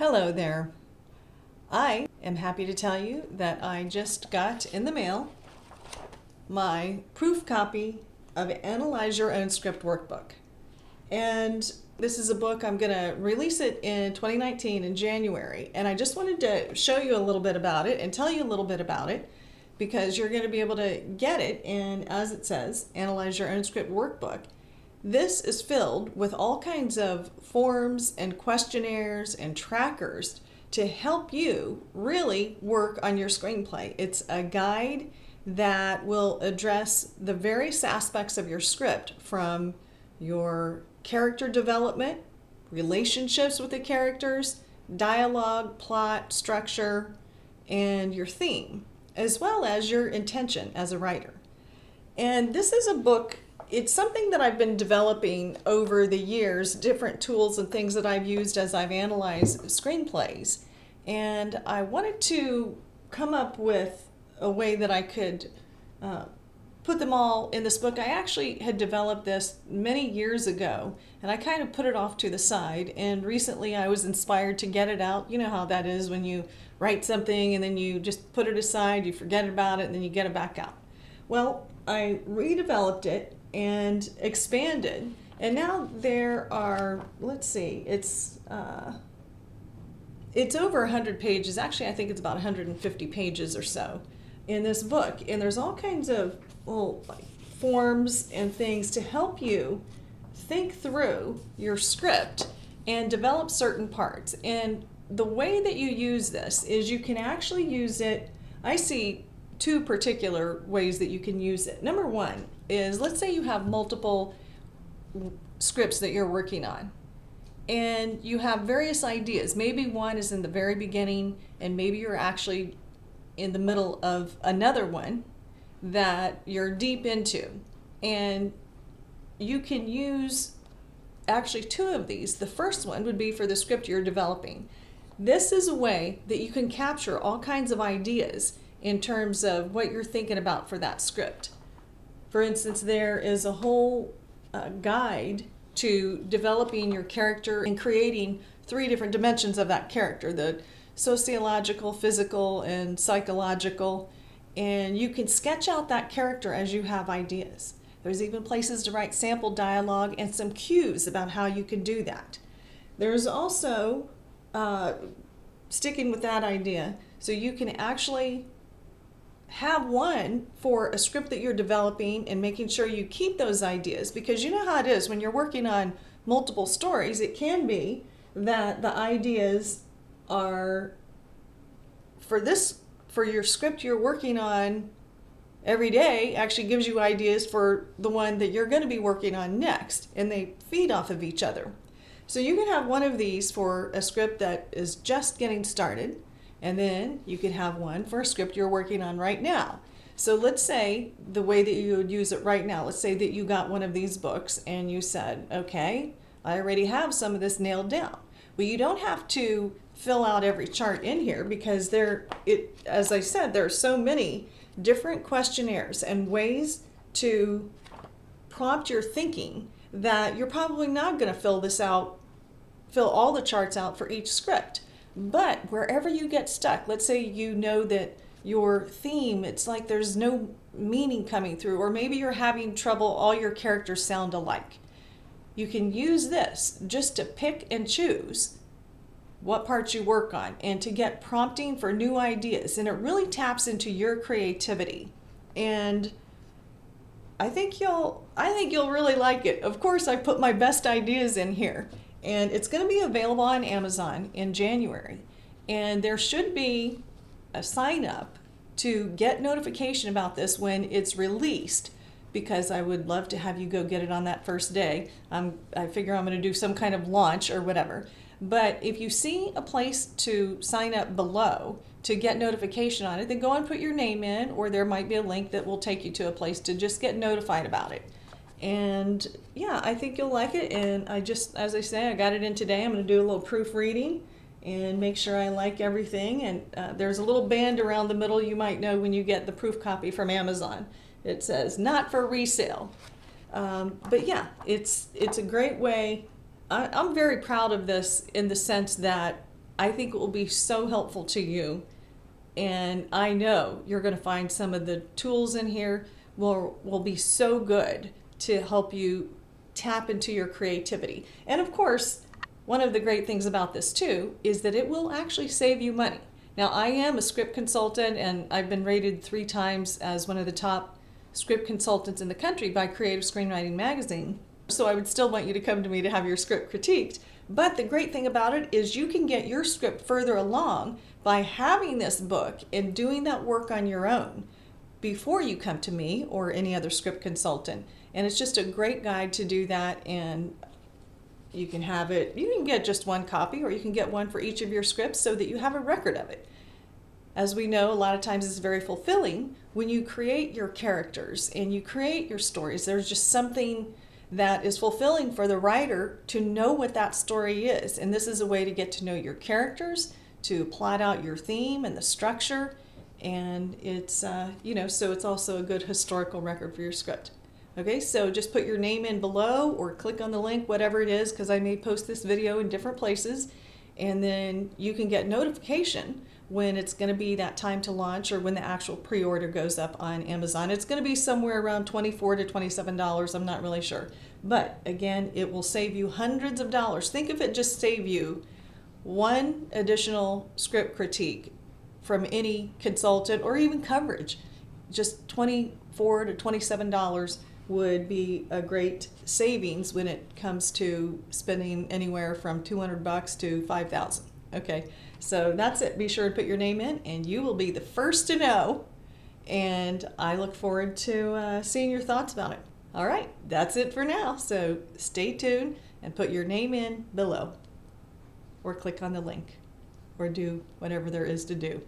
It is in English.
Hello there. I am happy to tell you that I just got in the mail my proof copy of Analyze Your Own Script workbook. And this is a book, I'm going to release it in 2019 in January. And I just wanted to show you a little bit about it and tell you a little bit about it because you're going to be able to get it in, as it says, Analyze Your Own Script workbook. This is filled with all kinds of forms and questionnaires and trackers to help you really work on your screenplay. It's a guide that will address the various aspects of your script, from your character development, relationships with the characters, dialogue, plot, structure, and your theme, as well as your intention as a writer. And this is a book, it's something that I've been developing over the years, different tools and things that I've used as I've analyzed screenplays. And I wanted to come up with a way that I could put them all in this book. I actually had developed this many years ago, and I kind of put it off to the side. And recently I was inspired to get it out. You know how that is when you write something and then you just put it aside, you forget about it, and then you get it back out. Well, I redeveloped it and expanded, and now there are, let's see, it's over 100 pages. Actually, I think it's about 150 pages or so in this book, and there's all kinds of like forms and things to help you think through your script and develop certain parts. And the way that you use this is you can actually use it, I see two particular ways that you can use it. Number one is, let's say you have multiple scripts that you're working on and you have various ideas. Maybe one is in the very beginning and maybe you're actually in the middle of another one that you're deep into, and you can use actually two of these. The first one would be for the script you're developing. This is a way that you can capture all kinds of ideas in terms of what you're thinking about for that script. For instance, there is a whole guide to developing your character and creating 3 different dimensions of that character: the sociological, physical, and psychological. And you can sketch out that character as you have ideas. There's even places to write sample dialogue and some cues about how you can do that. There's also, sticking with that idea, so you can actually have one for a script that you're developing and making sure you keep those ideas, because you know how it is when you're working on multiple stories. It can be that the ideas are for your script you're working on every day actually gives you ideas for the one that you're going to be working on next, and they feed off of each other. So you can have one of these for a script that is just getting started, and then you could have one for a script you're working on right now. So let's say the way that you would use it right now, let's say that you got one of these books and you said, okay, I already have some of this nailed down. Well, you don't have to fill out every chart in here, because as I said, there are so many different questionnaires and ways to prompt your thinking that you're probably not going to fill all the charts out for each script. But wherever you get stuck, let's say you know that your theme, it's like there's no meaning coming through, or maybe you're having trouble, all your characters sound alike. You can use this just to pick and choose what parts you work on and to get prompting for new ideas, and it really taps into your creativity. And I think you'll really like it. Of course, I put my best ideas in here, and it's going to be available on Amazon in January. And there should be a sign up to get notification about this when it's released, because I would love to have you go get it on that first day. I figure I'm going to do some kind of launch or whatever. But if you see a place to sign up below to get notification on it, then go and put your name in, or there might be a link that will take you to a place to just get notified about it. And yeah, I think you'll like it. And as I say, I got it in today. I'm going to do a little proofreading and make sure I like everything. And there's a little band around the middle you might know when you get the proof copy from Amazon. It says, "Not for resale." But yeah, it's a great way. I'm very proud of this in the sense that I think it will be so helpful to you. And I know you're going to find some of the tools in here will be so good to help you tap into your creativity. And of course, one of the great things about this too is that it will actually save you money. Now, I am a script consultant, and I've been rated 3 times as one of the top script consultants in the country by Creative Screenwriting Magazine. So I would still want you to come to me to have your script critiqued. But the great thing about it is you can get your script further along by having this book and doing that work on your own before you come to me or any other script consultant. And it's just a great guide to do that, and you can have it, you can get just one copy, or you can get one for each of your scripts so that you have a record of it. As we know, a lot of times it's very fulfilling when you create your characters and you create your stories. There's just something that is fulfilling for the writer to know what that story is. And this is a way to get to know your characters, to plot out your theme and the structure. And it's, so it's also a good historical record for your script. Okay, so just put your name in below or click on the link, whatever it is, because I may post this video in different places. And then you can get notification when it's going to be that time to launch, or when the actual pre-order goes up on Amazon. It's going to be somewhere around $24 to $27. I'm not really sure. But again, it will save you hundreds of dollars. Think if it just save you one additional script critique from any consultant or even coverage. Just $24 to $27 would be a great savings when it comes to spending anywhere from $200 to $5,000. Okay, so that's it. Be sure to put your name in, and you will be the first to know. And I look forward to seeing your thoughts about it. All right, that's it for now. So stay tuned and put your name in below, or click on the link, or do whatever there is to do.